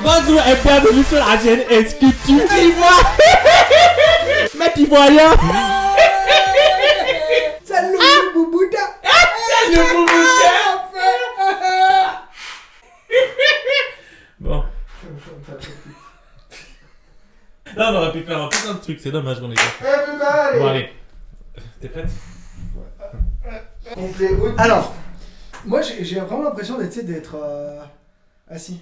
Bonjour et bienvenue sur la chaîne Est-ce que tu y vois? Mais tu vois rien. Salut Boubouda. Salut Boubouda. Bon. Là on aurait pu faire un putain de truc, c'est dommage qu'on est pas. Bon allez. T'es prête? Alors, moi j'ai vraiment l'impression d'être assis.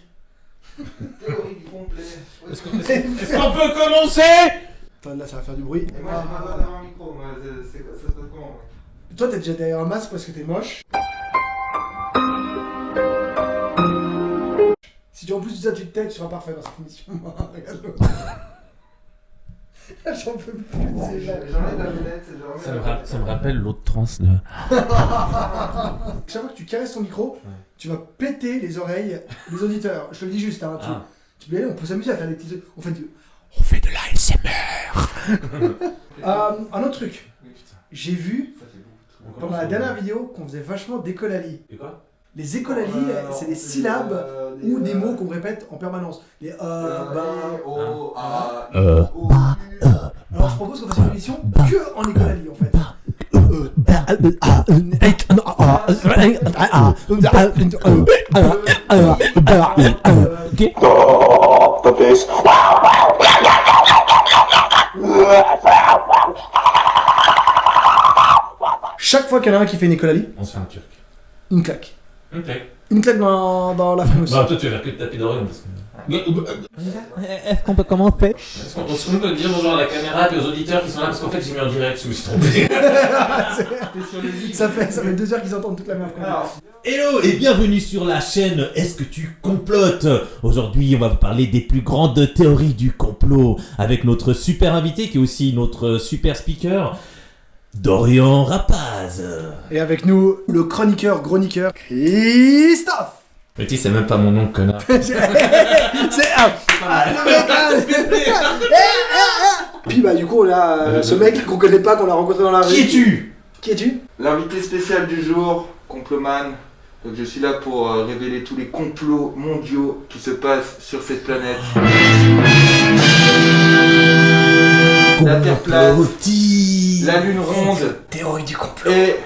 Théorie du complet. Est-ce qu'on peut commencer? Attends, là ça va faire du bruit. Et moi j'ai pas d'avoir un micro, moi ça se passe comment? Toi t'es déjà derrière un masque parce que t'es moche. Si tu en plus de ça tu te tais, tu seras parfait dans cette émission. Regarde l'autre. J'en peux plus de ces gens. J'enlève la vedette, Ça me rappelle l'autre trans de... Chaque fois que tu caresses ton micro, tu vas péter les oreilles des auditeurs. Je te le dis juste, hein. Tu peux y aller, on peut s'amuser à faire des petits trucs. On fait de l'ASMR. Un autre truc. J'ai vu pendant la dernière vidéo qu'on faisait vachement d'écolalie. Et quoi? Les écolalies, c'est des syllabes ou des mots qu'on répète en permanence. Les Alors je propose qu'on fasse une émission que en écolalie en fait. Chaque fois qu'il y en a un qui fait une écolalie, on se fait un turc. une claque. Ok. Une claque dans la frimousse. Bah toi tu vas faire que de taper d'oreille parce que... Est-ce qu'on peut commencer? Est-ce qu'on peut dire bonjour à la caméra et aux auditeurs qui sont là parce qu'en fait j'ai mis en direct, je me suis trompé. Ça fait 2 heures qu'ils entendent toute la merde. Hello et bienvenue sur la chaîne Est-ce que tu complotes? Aujourd'hui on va vous parler des plus grandes théories du complot avec notre super invité qui est aussi notre super speaker, Dorian Rapaz. Et avec nous, le chroniqueur, chroniqueur, Christophe. Mais tu sais, c'est même pas mon nom, connard. C'est Puis bah du coup on a ce mec qu'on connaît pas, qu'on a rencontré dans la rue. Qui es-tu? Qui es-tu? L'invité spécial du jour, Comploman. Donc je suis là pour révéler tous les complots mondiaux qui se passent sur cette planète. La Terre plate, la Lune ronde Théorie du complot. et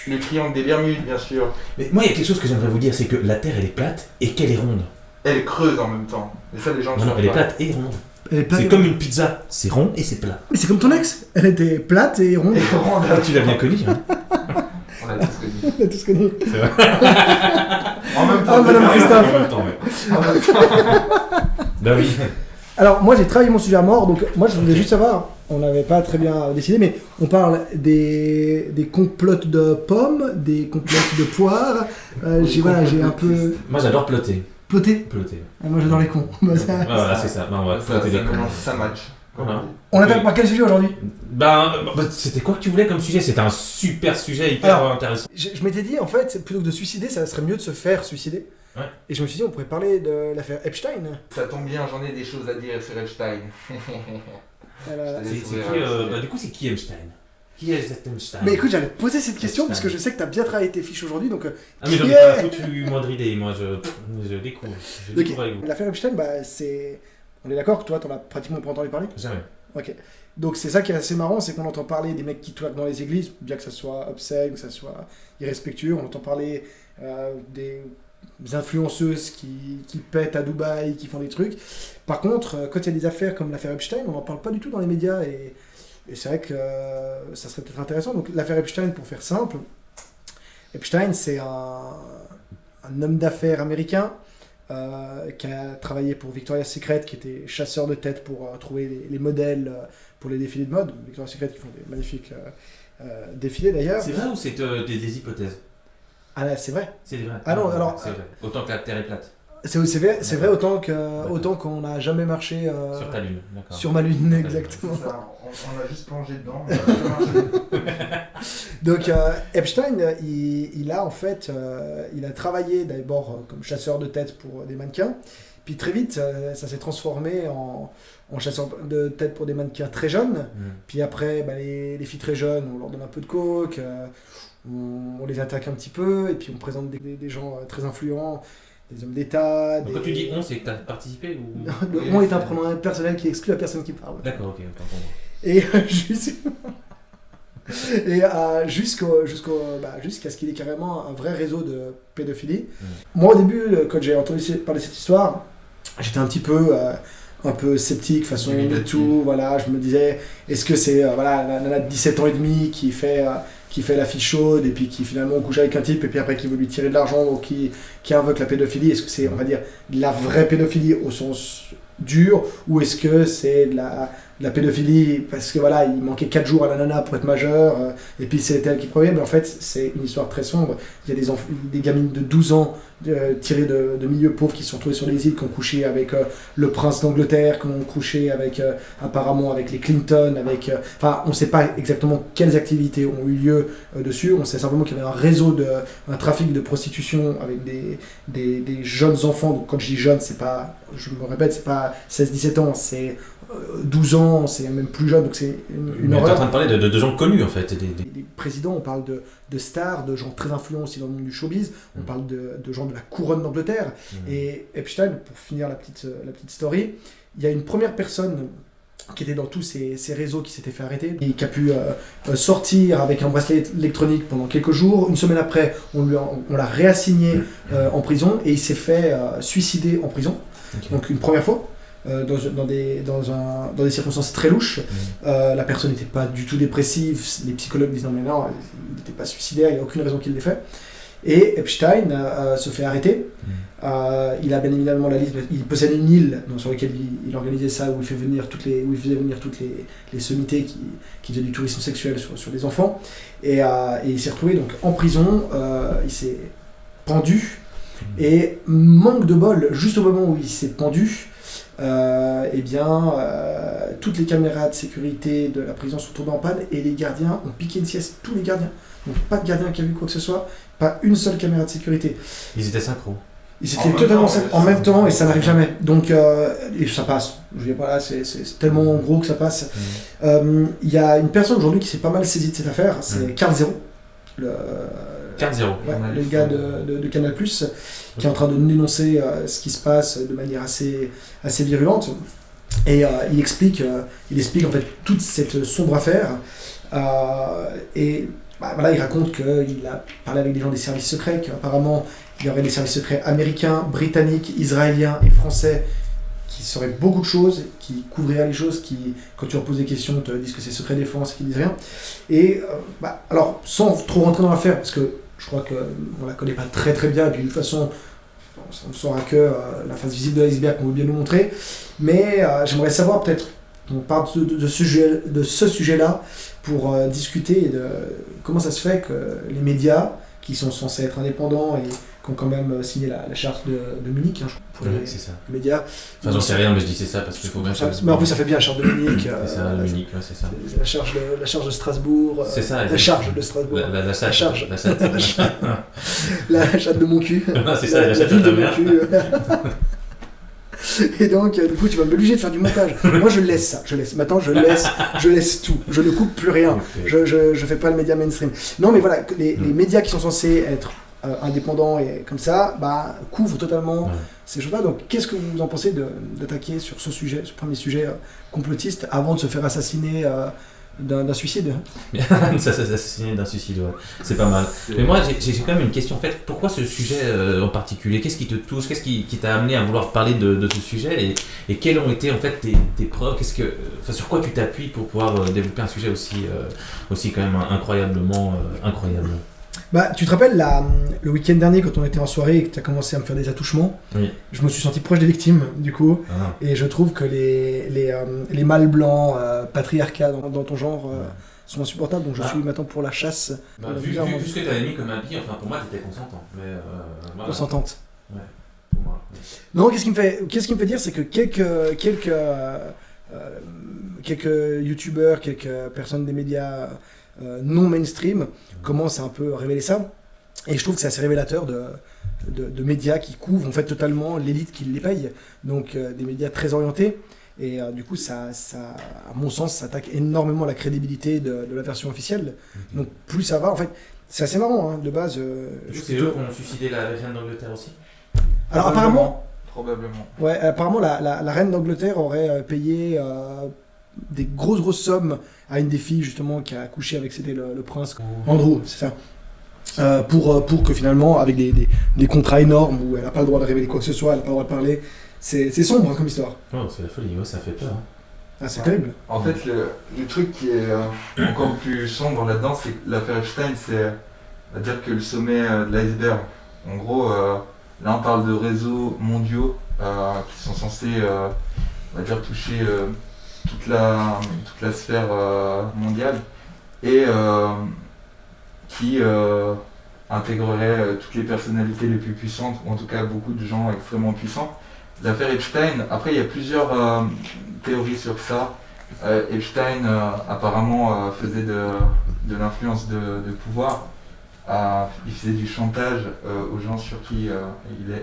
le triangle des Bermudes bien sûr. Mais moi il y a quelque chose que j'aimerais vous dire, c'est que la Terre elle est plate et qu'elle est ronde. Elle est creuse en même temps. Et ça les gens ne Non, savent elle est pas. plate et ronde. Elle est plate. C'est comme une pizza, c'est rond et c'est plat. Mais c'est comme ton ex. Elle était plate et ronde. Et ronde. Ah, tu l'as bien connu, hein. On a tous connu. On a tous connu. C'est vrai. En même temps. Ah, Madame Christophe. En même temps, ouais. Bah oui. Alors moi j'ai travaillé mon sujet à mort, donc moi je voulais juste savoir, on n'avait pas très bien décidé, mais on parle des complotes de pommes, des complotes de poires. J'ai un peu Moi j'adore plotter. ploté. Plotter. Ah, moi j'adore les cons. Bah, ça- Voilà, c'est ça. Bah, on va Ça plotter les cons. mélange, ça match. Voilà. On attaque par quel sujet aujourd'hui? C'était quoi que tu voulais comme sujet? C'était un super sujet hyper Alors, intéressant. Je m'étais dit en fait, plutôt que de suicider, ça serait mieux de se faire suicider. Ouais. Et je me suis dit on pourrait parler de l'affaire Epstein. Ça tombe bien, j'en ai des choses à dire sur Epstein. C'est qui, du coup, c'est qui Epstein? Qui est cet Epstein? Mais écoute, j'allais te poser cette question Epstein. parce que je sais que t'as bien travaillé tes fiches aujourd'hui, donc. Ah mais j'en ai Yeah. pas foutu moindre idée, moi je découvre. Je Ok. découvre avec vous. L'affaire Epstein, bah c'est. On est d'accord que toi t'en as pratiquement pas entendu parler? Jamais. Ok. Donc c'est ça qui est assez marrant, c'est qu'on entend parler des mecs qui twerkent dans les églises, bien que ça soit obscène, que ça soit irrespectueux. On entend parler des influenceuses qui pètent à Dubaï, qui font des trucs. Par contre, quand il y a des affaires comme l'affaire Epstein, on n'en parle pas du tout dans les médias et c'est vrai que ça serait peut-être intéressant. Donc l'affaire Epstein, pour faire simple, Epstein c'est un homme d'affaires américain qui a travaillé pour Victoria's Secret, qui était chasseur de tête pour trouver les modèles pour les défilés de mode. Victoria's Secret qui font des magnifiques défilés d'ailleurs. C'est vrai ou c'est des hypothèses? Ah là, c'est vrai. C'est des vrais. Ah non, alors, c'est vrai. Autant que la Terre est plate. C'est vrai autant qu'on n'a jamais marché Sur ta lune, d'accord. sur ma lune, exactement. Ça, on a juste plongé dedans. Mais ça a pas marché. Donc Epstein, il a en fait, il a travaillé d'abord comme chasseur de tête pour des mannequins, puis très vite ça s'est transformé en chasseur de tête pour des mannequins très jeunes, puis après bah, les filles très jeunes, on leur donne un peu de coke, on les attaque un petit peu, et puis on présente des gens très influents, des hommes d'État. Donc, quand tu dis on, c'est que tu as participé ou... Le on est un pronom personnel qui exclut la personne qui parle. D'accord, ok, autant pour moi. Et jusqu'à ce qu'il ait carrément un vrai réseau de pédophilie. Moi, au début, quand j'ai entendu parler de cette histoire, j'étais un peu sceptique façon tout. Voilà, je me disais, est-ce que c'est la nana de 17 ans et demi qui fait la fille chaude et puis qui finalement couche avec un type et puis après qui veut lui tirer de l'argent ou qui invoque la pédophilie, est-ce que c'est, on va dire, de la vraie pédophilie au sens dur, ou est-ce que c'est de la pédophilie parce que voilà, il manquait 4 jours à la nana pour être majeur et puis c'est elle qui provient. Mais en fait, c'est une histoire très sombre. Il y a des gamines de 12 ans tirées de milieux pauvres qui se sont trouvées sur les îles, qui ont couché avec le prince d'Angleterre, qui ont couché avec apparemment avec les Clinton, on ne sait pas exactement quelles activités ont eu lieu dessus. On sait simplement qu'il y avait un trafic de prostitution avec des jeunes enfants. Donc quand je dis jeunes, c'est pas, je me répète, c'est pas 16-17 ans, c'est 12 ans, c'est même plus jeune, donc c'est une Mais horreur. t'es en train de parler de gens connus en fait. Les présidents, on parle de stars, de gens très influents aussi dans le monde du showbiz, on parle de gens de la couronne d'Angleterre. Et Epstein, pour finir la petite story, il y a une première personne qui était dans tous ces réseaux qui s'était fait arrêter et qui a pu sortir avec un bracelet électronique pendant quelques jours. Une semaine après, on l'a réassigné en prison et il s'est fait suicider en prison. Okay. Donc une première fois. Dans des circonstances très louches. La personne n'était pas du tout dépressive. Les psychologues disent non, il n'était pas suicidaire, il n'y a aucune raison qu'il l'ait fait. Et Epstein se fait arrêter. Il a bien évidemment la liste. Il possède une île sur laquelle il organisait ça, où il faisait venir toutes les sommités qui faisaient du tourisme sexuel sur les enfants. Et il s'est retrouvé donc en prison. Il s'est pendu. Et manque de bol, juste au moment où il s'est pendu, toutes les caméras de sécurité de la prison sont tombées en panne et les gardiens ont piqué une sieste, tous les gardiens. Donc pas de gardien qui a vu quoi que ce soit, pas une seule caméra de sécurité. Ils étaient synchro. Ils étaient totalement en même temps et ça n'arrive jamais. Donc et ça passe. Je vais pas là, c'est tellement gros que ça passe. Il y a une personne aujourd'hui qui s'est pas mal saisie de cette affaire, c'est Carl Zero. Le gars de Canal+, qui est en train de dénoncer ce qui se passe de manière assez virulente. Et il explique en fait toute cette sombre affaire. Il raconte qu'il a parlé avec des gens des services secrets, qu'apparemment il y aurait des services secrets américains, britanniques, israéliens et français qui sauraient beaucoup de choses, qui couvriraient les choses, qui, quand tu leur poses des questions, te disent que c'est secret défense et qu'ils disent rien. Et alors, sans trop rentrer dans l'affaire, parce que je crois qu'on la connaît pas très très bien, et puis de toute façon, on ne saura que la face visible de l'iceberg qu'on veut bien nous montrer, mais j'aimerais savoir peut-être, on parle de ce sujet-là, pour discuter de comment ça se fait que les médias, qui sont censés être indépendants et qui ont quand même signé la charte de Munich, pour les médias. Enfin, j'en sais rien, mais je dis c'est ça parce qu'il faut bien savoir. Mais en plus, ça fait bien la charte de Munich. C'est ça, Munich, ouais, c'est ça. La charge de Strasbourg. C'est ça. La charge de Strasbourg. La charge. La chatte de mon cul. C'est ça, la chatte de mon cul. Et donc, du coup, tu vas m'obliger de faire du montage. Moi, je laisse ça. Maintenant, je laisse tout. Je ne coupe plus rien. Okay. Je fais pas le média mainstream. Non, mais voilà, les médias qui sont censés être indépendants et comme ça, couvrent totalement ces choses-là. Donc, qu'est-ce que vous en pensez d'attaquer sur ce premier sujet complotiste, avant de se faire assassiner d'un suicide? Assassiner d'un suicide, ouais. C'est pas mal. Mais moi, j'ai quand même une question. En fait, pourquoi ce sujet en particulier? Qu'est-ce qui te touche? Qu'est-ce qui t'a amené à vouloir parler de ce sujet? Et quelles ont été en fait tes preuves? Sur quoi tu t'appuies pour pouvoir développer un sujet aussi quand même incroyablement incroyable? Tu te rappelles le week-end dernier quand on était en soirée et que tu as commencé à me faire des attouchements, oui. Je me suis senti proche des victimes du coup, et je trouve que les mâles blancs patriarcat dans ton genre sont insupportables, donc je suis maintenant pour la chasse. Vu ce que tu avais mis comme habit, enfin pour moi tu étais consentant. Voilà. Consentante. Ouais, pour moi. Non, qu'est-ce qui me fait dire, c'est que quelques youtubeurs, quelques personnes des médias non mainstream commencent à un peu révéler ça, et je trouve que c'est assez révélateur de médias qui couvrent en fait totalement l'élite qui les paye, donc des médias très orientés, et du coup ça à mon sens ça attaque énormément la crédibilité de la version officielle. Donc plus ça va, en fait c'est assez marrant de base. C'est eux qui ont suicidé la reine d'Angleterre aussi. Alors apparemment, Probablement. ouais, apparemment la reine d'Angleterre aurait payé des grosses sommes à une des filles justement qui a accouché avec c'était le prince Andrew, c'est ça. Pour que finalement, avec des contrats énormes où elle n'a pas le droit de révéler quoi que ce soit, elle n'a pas le droit de parler, c'est sombre hein, comme histoire. Oh, c'est la folie, ouais, ça fait peur. Ah, c'est Ouais. terrible. En fait, le truc qui est encore plus sombre là-dedans, c'est que l'affaire Epstein, c'est, on va dire que le sommet de l'iceberg. En gros, là on parle de réseaux mondiaux qui sont censés, on va dire, toucher toute la sphère mondiale et qui intégrerait toutes les personnalités les plus puissantes, ou en tout cas beaucoup de gens extrêmement puissants. L'affaire Epstein, après il y a plusieurs théories sur ça. Epstein apparemment faisait de l'influence de pouvoir. Il faisait du chantage aux gens sur qui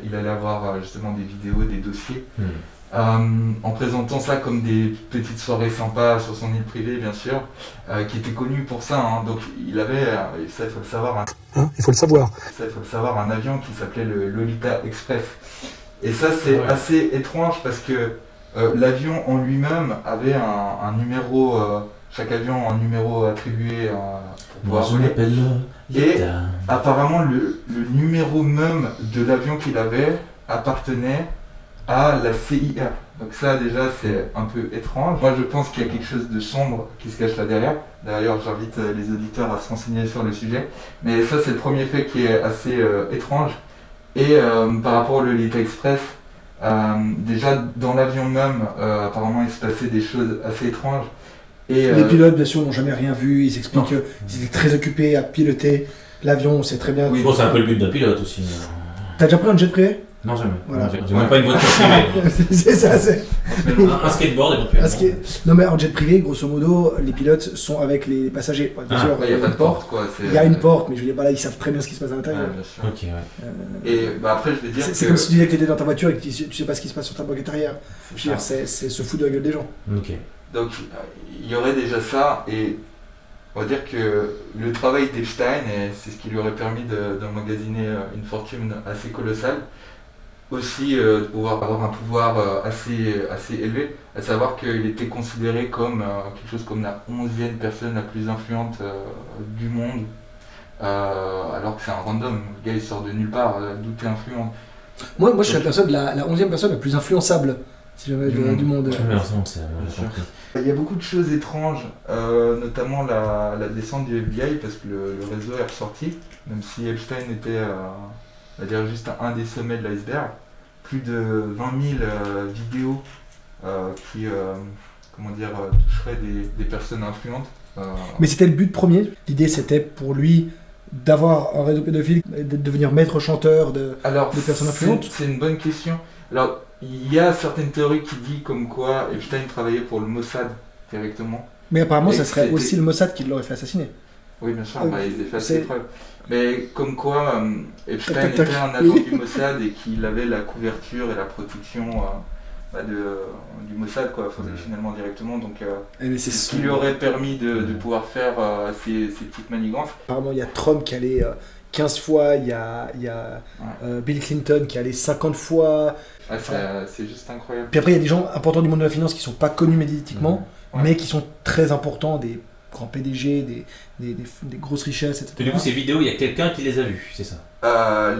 il allait avoir justement des vidéos, des dossiers. En présentant ça comme des petites soirées sympas sur son île privée bien sûr, qui était connu pour ça, hein. Donc il avait, ça il faut le savoir, Il faut le savoir. un avion qui s'appelait le Lolita Express. Et ça c'est assez étrange parce que l'avion en lui-même avait un numéro, chaque avion a un numéro attribué pour Moi pouvoir je voler. m'appelle Et Lita. apparemment le numéro même de l'avion qu'il avait appartenait à la CIA. Donc ça déjà c'est un peu étrange. Moi je pense qu'il y a quelque chose de sombre qui se cache là derrière. D'ailleurs j'invite les auditeurs à se renseigner sur le sujet. Mais ça c'est le premier fait qui est assez étrange. Et par rapport au Lolita Express, déjà dans l'avion même apparemment il se passait des choses assez étranges. Et, Les pilotes, bien sûr, n'ont jamais rien vu. Ils expliquent qu'ils étaient très occupés à piloter l'avion. On sait très bien. Oui, Bon, c'est un peu le but d'un pilote aussi. T'as déjà pris un jet privé? Non, jamais. Voilà. J'ai même pas une voiture privée. C'est ça, c'est. Un skateboard éventuellement. Parce que... Non, mais en jet privé, grosso modo, les pilotes sont avec les passagers. Bien sûr, il n'y a pas de porte quoi. Il y a une porte, mais je veux dire, voilà, ils savent très bien ce qui se passe à l'intérieur. Ouais, bien sûr. Ok, ouais. Et bah, après je vais dire C'est que... comme si tu disais que tu étais dans ta voiture et que tu sais pas ce qui se passe sur ta banquette arrière. Je veux dire, ça. c'est se foutre de la gueule des gens. Ok. Donc il y aurait déjà ça, et on va dire que le travail d'Epstein, et c'est ce qui lui aurait permis d'emmagasiner une fortune assez colossale, aussi de pouvoir avoir un pouvoir assez élevé, à savoir qu'il était considéré comme quelque chose comme la 11e personne la plus influente du monde, alors que c'est un random, le gars il sort de nulle part, d'où t'es influent. Moi je suis la 11e personne la plus influençable, si jamais, du monde. Ouais, alors, c'est bon, c'est Bien sûr. compris. Il y a beaucoup de choses étranges, notamment la descente du FBI, parce que le réseau est ressorti, même si Epstein était, on va dire, juste un des sommets de l'iceberg. Plus de 20 000 vidéos qui, toucheraient des personnes influentes. Mais c'était le but premier. L'idée c'était pour lui d'avoir un réseau pédophile, de devenir maître chanteur Alors, des personnes influentes. c'est une bonne question. Alors, il y a certaines théories qui disent comme quoi Epstein travaillait pour le Mossad directement. Mais apparemment Et ça serait c'était- aussi le Mossad qui l'aurait fait assassiner. Oui, bien sûr, Ah, il a fait c'est- ses preuves. Mais comme quoi Epstein Tac, tac, était tac. un agent du Mossad et qu'il avait la couverture et la protection du Mossad, quoi, finalement directement. Donc, Mais c'est ce qui lui aurait permis de pouvoir faire ces petites manigances. Apparemment il y a Trump qui allait 15 fois, il y a Bill Clinton qui allait 50 fois. Ah, c'est juste incroyable. Puis après il y a des gens importants du monde de la finance qui sont pas connus médiatiquement, Ouais. mais qui sont très importants, des grands PDG, des grosses richesses, etc. Et du coup, ces vidéos, il y a quelqu'un qui les a vues, c'est ça?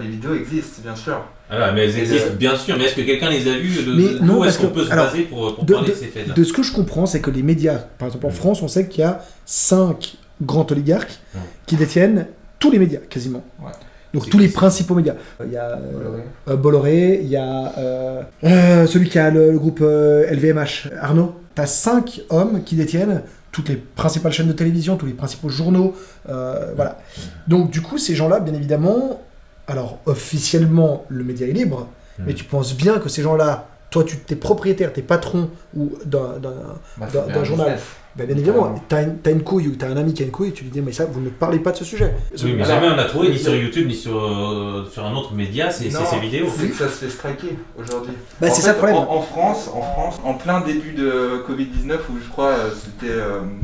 Les vidéos existent, bien sûr. Ah, mais elles existent, bien sûr, mais est-ce que quelqu'un les a vues? Mais non, Où est-ce parce qu'on que- peut se alors, baser pour de- parler de ces faits-là? De ce que je comprends, c'est que les médias, par exemple en France, on sait qu'il y a 5 grands oligarques Ouais. qui détiennent tous les médias, quasiment. Ouais. Donc C'est tous les qui, ça? principaux médias. Il y a Bolloré. Bolloré, il y a celui qui a le groupe LVMH, Arnaud. T'as 5 hommes qui détiennent toutes les principales chaînes de télévision, tous les principaux journaux, voilà. Donc du coup, ces gens-là, bien évidemment, alors officiellement, le média est libre, mais tu penses bien que ces gens-là, toi, tu t'es propriétaire, t'es patron ou d'un d'un journal. Ben, bien évidemment, t'as une couille ou t'as un ami qui a une couille, tu lui dis mais ça, vous ne parlez pas de ce sujet. Oui, mais Alors, jamais on a trouvé, ni sur YouTube, ni sur un autre média, c'est Non, ces vidéos. C'est que ça se fait striker aujourd'hui. Bah, En c'est fait, ça le problème. En France, en plein début de Covid-19, où je crois c'était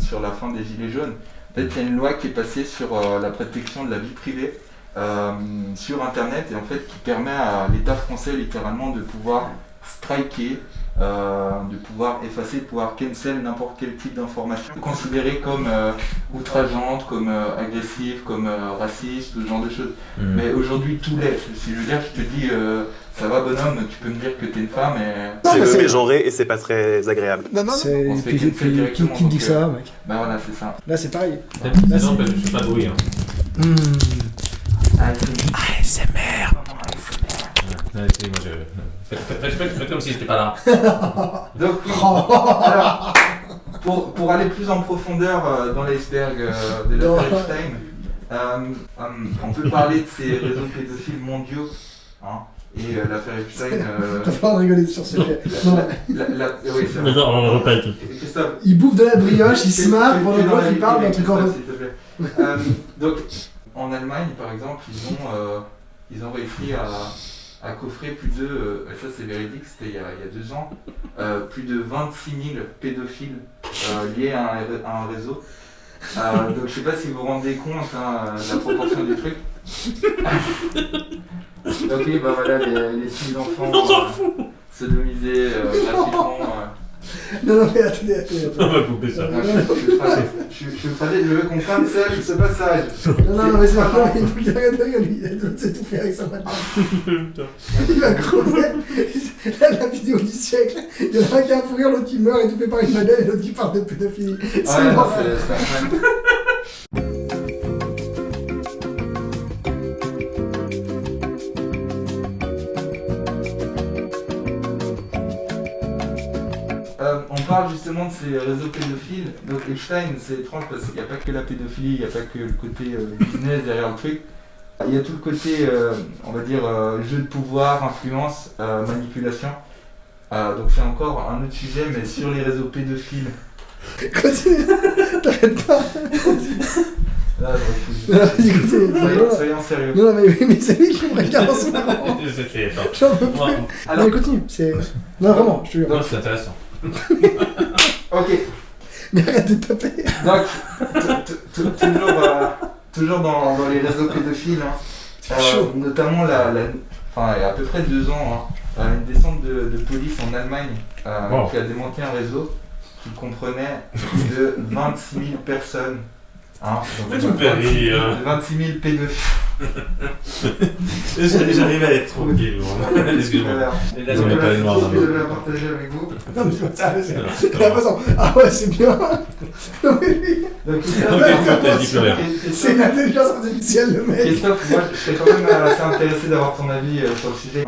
sur la fin des Gilets jaunes, en fait, il y a une loi qui est passée sur la protection de la vie privée. sur Internet et en fait qui permet à l'État français littéralement de pouvoir striker, de pouvoir effacer, de pouvoir cancel n'importe quel type d'information considérée comme outrageante, comme agressive, comme raciste, ce genre de choses. Mais aujourd'hui tout l'est. Si je veux dire, je te dis ça va bonhomme, tu peux me dire que t'es une femme et... C'est mégenré et c'est pas très agréable. C'est On se fait puis cancel directement, qui dit donc, ça, mec? Bah voilà, c'est ça. Là, c'est pareil. C'est non, parce que je suis pas doué. Hein. ASMR. Ouais, c'est- moi, faites comme si j'étais pas là. Donc, alors, pour aller plus en profondeur dans l'iceberg de l'affaire Epstein, on peut parler de ces réseaux pédophiles mondiaux. Hein, et l'affaire Epstein. T'as pas de rigoler sur ce sujet. Non. Oui, c'est vrai. D'accord, on répète. Christophe, Il bouffe de la brioche, il se marre, pendant fais le dans temps la qu'il parle d'un truc en Christophe, s'il te plaît. Donc, en Allemagne, par exemple, ils ont réussi à coffrer plus de, ça c'est véridique, c'était il y a 2 ans, plus de 26 000 pédophiles liés à un réseau. Donc je sais pas si vous vous rendez compte de la proportion du truc. Ok, bah voilà, les petits enfants sodomisés gratuitement. Non, mais attendez. On va couper ça. Je suis prêt de lever qu'on ferme seul ce passage. Non, mais c'est pas grave, il faut qu'il arrête de rigoler. Il doit s'étouffer avec sa madame. Il va crever. Là, la vidéo du siècle. Il y en a un qui a un fou rire, l'autre qui meurt et tu fais par une madeleine et l'autre qui parle de pédophilie. C'est Ouais, non, marrant. c'est incroyable. On parle justement de ces réseaux pédophiles. Donc Epstein, c'est étrange parce qu'il n'y a pas que la pédophilie, il n'y a pas que le côté business derrière le truc. Il y a tout le côté, on va dire, jeu de pouvoir, influence, manipulation. Donc c'est encore un autre sujet, mais sur les réseaux pédophiles. Continue. T'arrêtes pas. Là, Non, vas-y, continue. soyons sérieux. Non, mais c'est lui qui me regarde en ce moment. C'était attends. J'en peux plus. Moi, Alors, Non, mais continue. Non, vraiment, je te jure. non, c'est intéressant. ok. Mais arrête de taper. Donc, toujours dans les réseaux pédophiles, chaud. notamment enfin, il y a à peu près 2 ans, une descente de police en Allemagne Wow. qui a démantelé un réseau qui comprenait plus de 26 000 personnes. Donc, Tu me fais rire. 26 000 pédophiles. J'arrive à être tranquille. Excuse-moi. Et là, Donc, on n'est pas voilà, les noirs. c'est ce que je devais partager avec vous. Non, mais c'est pas ça. C'est la façon. Ah ouais, c'est bien. Non, mais lui, Donc, c'est une intelligence artificielle, le mec. Christophe, moi je serais quand même assez intéressé d'avoir ton avis sur le sujet.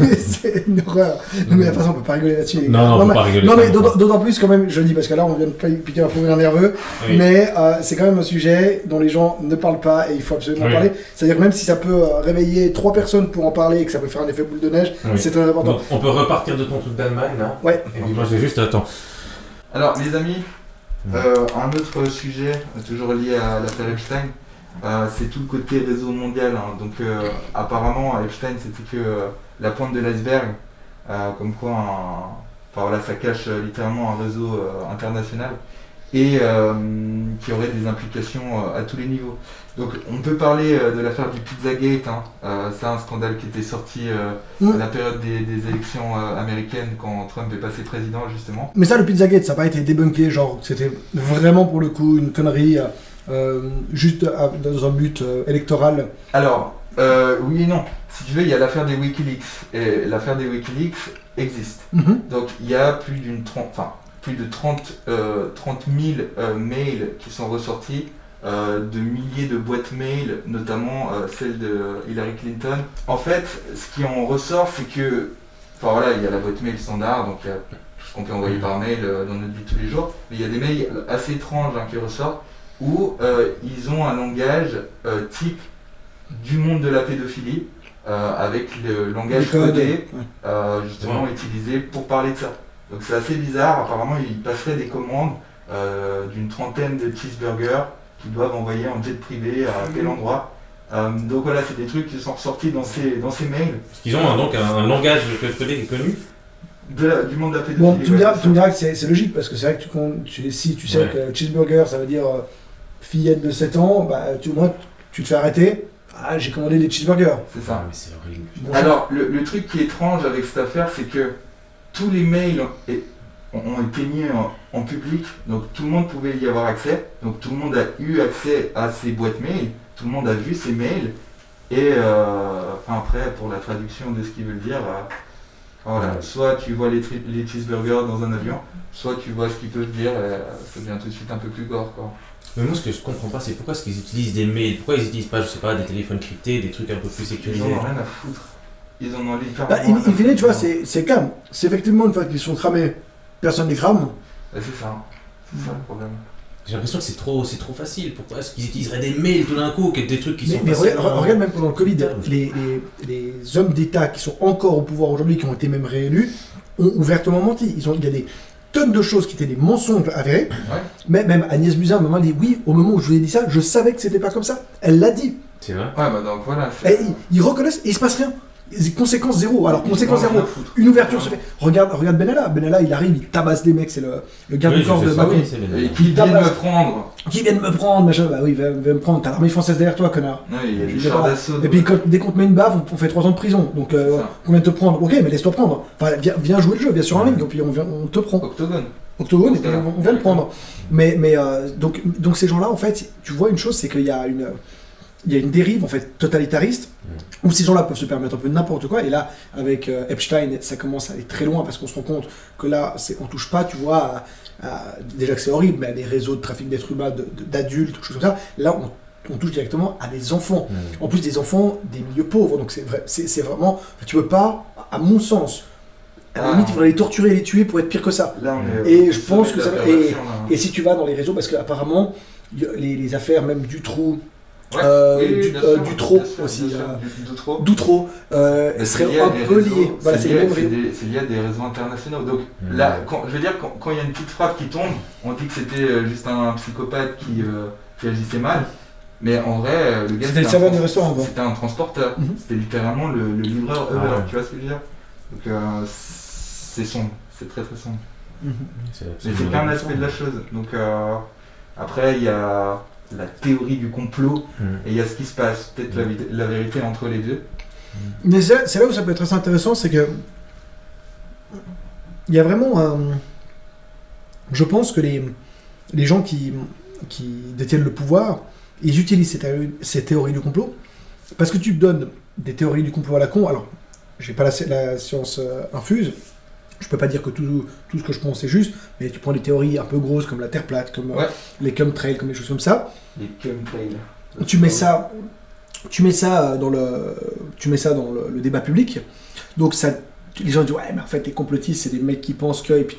Mais c'est une horreur. Non, mais de toute façon, on peut pas rigoler là-dessus. les gars. Non, on peut mais- pas rigoler. Non, mais d'autant plus quand même, je le dis parce que là, on vient de piquer un fou rire nerveux. Oui. Mais c'est quand même un sujet dont les gens ne parlent pas et il faut absolument en Oui. parler. C'est-à-dire que même si ça peut réveiller 3 personnes pour en parler et que ça peut faire un effet boule de neige, Oui. c'est très important. Donc, on peut repartir de ton truc d'Allemagne là. Ouais. Et puis moi j'ai juste attends. Alors les amis, un autre sujet toujours lié à l'affaire Epstein, c'est tout le côté réseau mondial. Donc apparemment Epstein c'était que la pointe de l'iceberg, comme quoi enfin, voilà, ça cache littéralement un réseau international et qui aurait des implications à tous les niveaux. Donc on peut parler de l'affaire du Pizzagate, c'est un scandale qui était sorti à la période des élections américaines quand Trump est passé président justement. Mais ça, le Pizzagate, ça n'a pas été débunké, genre c'était vraiment pour le coup une connerie, juste dans un but électoral. Alors, oui et non. Si tu veux, il y a l'affaire des Wikileaks. Et l'affaire des Wikileaks existe. Donc, il y a plus de 30 000 mails qui sont ressortis, de milliers de boîtes mail, notamment celle de Hillary Clinton. En fait, ce qui en ressort, c'est que, enfin voilà, il y a la boîte mail standard, donc il y a tout ce qu'on peut envoyer par mail dans notre vie tous les jours, mais il y a des mails assez étranges qui ressortent, où ils ont un langage type du monde de la pédophilie, avec le langage codé, justement utilisé pour parler de ça. Donc c'est assez bizarre, apparemment ils passeraient des commandes d'une trentaine de cheeseburgers qu'ils doivent envoyer en jet privé à quel endroit. Donc voilà, c'est des trucs qui sont ressortis dans ces mails. Parce qu'ils ont donc un langage codé qui est connu. Du monde de la pédophilie. Bon, tu me ouais, diras que c'est logique parce que c'est vrai que si tu sais Ouais. que cheeseburger ça veut dire fillette de 7 ans, bah au moins tu te fais arrêter. Ah, j'ai commandé des cheeseburgers. C'est Ah, ça. mais c'est horrible. Alors, le truc qui est étrange avec cette affaire, c'est que tous les mails ont été mis en public, donc tout le monde pouvait y avoir accès, donc tout le monde a eu accès à ces boîtes mail, tout le monde a vu ces mails, et après, pour la traduction de ce qu'ils veulent dire, voilà, soit tu vois les cheeseburgers dans un avion, soit tu vois ce qu'ils peuvent dire, ça devient tout de suite un peu plus gore, quoi. Mais moi, ce que je comprends pas, c'est pourquoi est-ce qu'ils utilisent des mails, pourquoi ils utilisent pas, je sais pas, des téléphones cryptés, des trucs un peu plus Ils sécurisés. en ont rien à foutre. Ils en ont littéralement Bah, rien à in fine, tu vois, foutre. c'est calme. C'est effectivement une fois qu'ils sont cramés, personne les crame. C'est ça le problème. J'ai l'impression que c'est trop facile. Pourquoi est-ce qu'ils utiliseraient des mails tout d'un coup, des trucs qui sont Mais facilement- regarde même pendant le Covid, Putain, les hommes d'État qui sont encore au pouvoir aujourd'hui, qui ont été même réélus, ont ouvertement menti. Il y a des tonnes de choses qui étaient des mensonges avérés. Ouais. Mais même Agnès Buzyn, à un moment, elle dit oui, au moment où je vous ai dit ça, je savais que c'était pas comme ça. Elle l'a dit. C'est vrai. Ouais, bah donc voilà. Et ils reconnaissent et il se passe rien. Conséquence zéro. Alors, conséquence Ils en ont zéro. rien à foutre. Une ouverture se fait. Regarde Benalla. Benalla, il arrive, il tabasse des mecs. C'est le garde Oui, du corps je de fais ça, Macron. oui, c'est bien. Et qui viennent me prendre. Qui viennent me prendre, machin. Bah oui, va me prendre. T'as l'armée française derrière toi, connard. Ouais, il y a Je des sais chars pas. d'assaut. Et puis dès qu'on te met une baffe, on fait 3 ans de prison. Donc Ça. on vient te prendre. Ok, mais laisse-toi prendre. Enfin, viens jouer le jeu, viens sur un ring, et puis on te prend. Octogone. Octogone, et puis on vient le prendre. Donc ces gens-là, en fait, tu vois une chose, c'est qu'il y a une dérive en fait totalitariste où ces gens-là peuvent se permettre un peu n'importe quoi. Et là, avec Epstein, ça commence à aller très loin parce qu'on se rend compte que là, on touche pas, tu vois, déjà que c'est horrible, mais à des réseaux de trafic d'êtres humains, d'adultes, choses comme ça. Là, on touche directement à des enfants. En plus, des enfants des milieux pauvres. Donc c'est vraiment, tu peux pas, à mon sens. À la limite, il faudrait les torturer et les tuer pour être pire que ça. Là, on est Et je pense que ça va. perversion, là. Et si tu vas dans les réseaux, parce qu'apparemment, les affaires même du trou, Ouais, Dutroux bien sûr, aussi, bien sûr, Dutroux. d'Outreau, Mais seraient lié à un des peu réseaux- liés. Voilà, c'est les mêmes réseaux. c'est lié à des réseaux internationaux. Donc là, je veux dire, quand il y a une petite frappe qui tombe, on dit que c'était juste un psychopathe qui agissait mal. Mais en vrai, le gars C'était le serveur du restaurant, quoi. C'était un transporteur. Mhm. C'était littéralement le livreur Uber. Ah ouais. Tu vois ce que je veux dire? Donc c'est sombre. C'est très très sombre. Mhm. C'est Mais absolument c'est qu'un dégoûtant. aspect de la chose. Donc après, il y a la théorie du complot et il y a ce qui se passe. Peut-être la vérité entre les deux. Mais c'est là où ça peut être très intéressant, c'est que il y a vraiment un. Je pense que les gens qui détiennent le pouvoir, ils utilisent ces théories du complot parce que tu donnes des théories du complot à la con. Alors, j'ai pas la science infuse. Je peux pas dire que tout ce que je pense est juste, mais tu prends des théories un peu grosses comme la Terre plate, comme Ouais. les chemtrails, comme des choses comme ça. Les chemtrails. Tu mets ça dans le débat public. Donc ça, les gens disent ouais, mais en fait les complotistes c'est des mecs qui pensent que, et puis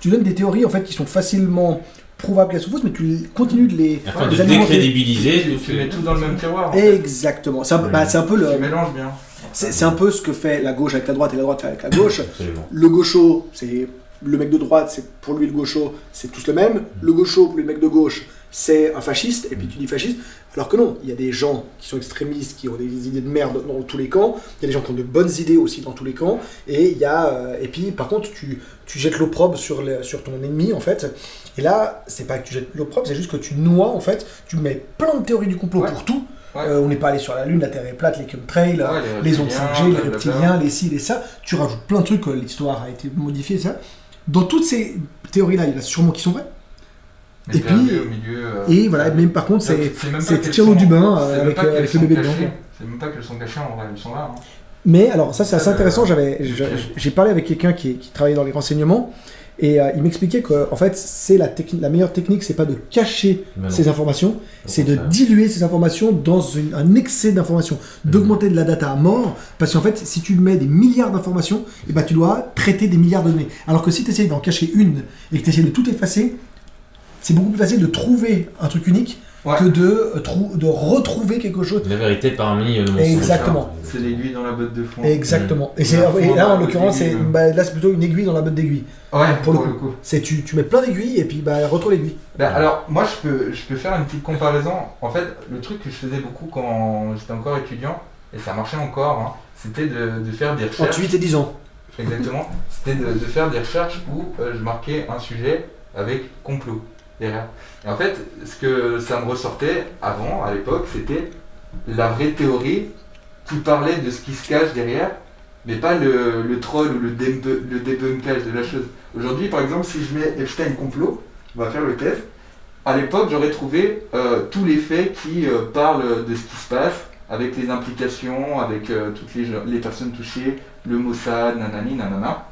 tu donnes des théories en fait qui sont facilement prouvables qu'elles sont fausses, mais tu continues de les Afin les de alimenter. décrédibiliser. Tu mets tout dans le même tiroir. En fait. Exactement. C'est un peu Tu mélanges bien. c'est un peu ce que fait la gauche avec la droite et la droite avec la gauche. Absolument. Le gaucho, c'est le mec de droite, c'est pour lui le gaucho, c'est tous le même. Le gaucho pour lui le mec de gauche, c'est un fasciste, et puis tu dis fasciste. Alors que non, il y a des gens qui sont extrémistes, qui ont des idées de merde dans tous les camps. Il y a des gens qui ont de bonnes idées aussi dans tous les camps. Et et puis par contre, tu jettes l'opprobre sur ton ennemi en fait. Et là, c'est pas que tu jettes l'opprobre, c'est juste que tu noies en fait. Tu mets plein de théories du complot Ouais. pour tout. Ouais. On n'est pas allé sur la Lune, la Terre est plate, les chemtrails, Ouais, les ondes 5G, les blablabla. reptiliens, les ci, les ça. Tu rajoutes plein de trucs, l'histoire a été modifiée, ça. Dans toutes ces théories-là, il y en a sûrement qui sont vraies. Mais Et perdu puis- au milieu, Et voilà, même par contre, donc, c'est même pas tu qu'elles tires l'eau sont- du bain c'est même avec pas qu'elles le sont bébé dedans. cachées. quoi. C'est même pas qu'elles sont cachées en vrai, elles sont là. Hein. Mais alors, ça c'est assez Ça, intéressant. J'ai parlé avec quelqu'un qui travaillait dans les renseignements et il m'expliquait que en fait, c'est la meilleure technique, c'est pas de cacher Mais non. ces informations, c'est de contraire. diluer ces informations dans un excès d'informations, d'augmenter de la data à mort, parce qu'en fait, si tu mets des milliards d'informations, et ben, tu dois traiter des milliards de données. Alors que si tu essayes d'en cacher une et que tu essayes de tout effacer, c'est beaucoup plus facile de trouver un truc unique Ouais. que de retrouver quelque chose. La vérité parmi le mensonge. Exactement. C'est l'aiguille dans la botte de fond. Exactement. Et, La et là, en fond, l'occurrence, l'aiguille, là, c'est plutôt une aiguille dans la botte d'aiguille. Ouais, Pour le pour coup. le coup. C'est tu mets plein d'aiguilles et puis retrouve l'aiguille. Alors, moi, je peux faire une petite comparaison. En fait, le truc que je faisais beaucoup quand j'étais encore étudiant, et ça marchait encore, hein, c'était de faire des recherches. Entre 8 et 10 ans. Exactement. C'était de faire des recherches où je marquais un sujet avec complot derrière. Et en fait, ce que ça me ressortait avant, à l'époque, c'était la vraie théorie qui parlait de ce qui se cache derrière, mais pas le troll ou le débunkage de la chose. Aujourd'hui, par exemple, si je mets Epstein complot, on va faire le test. À l'époque, j'aurais trouvé tous les faits qui parlent de ce qui se passe, avec les implications, avec toutes les personnes touchées, le Mossad, nanani, nanana.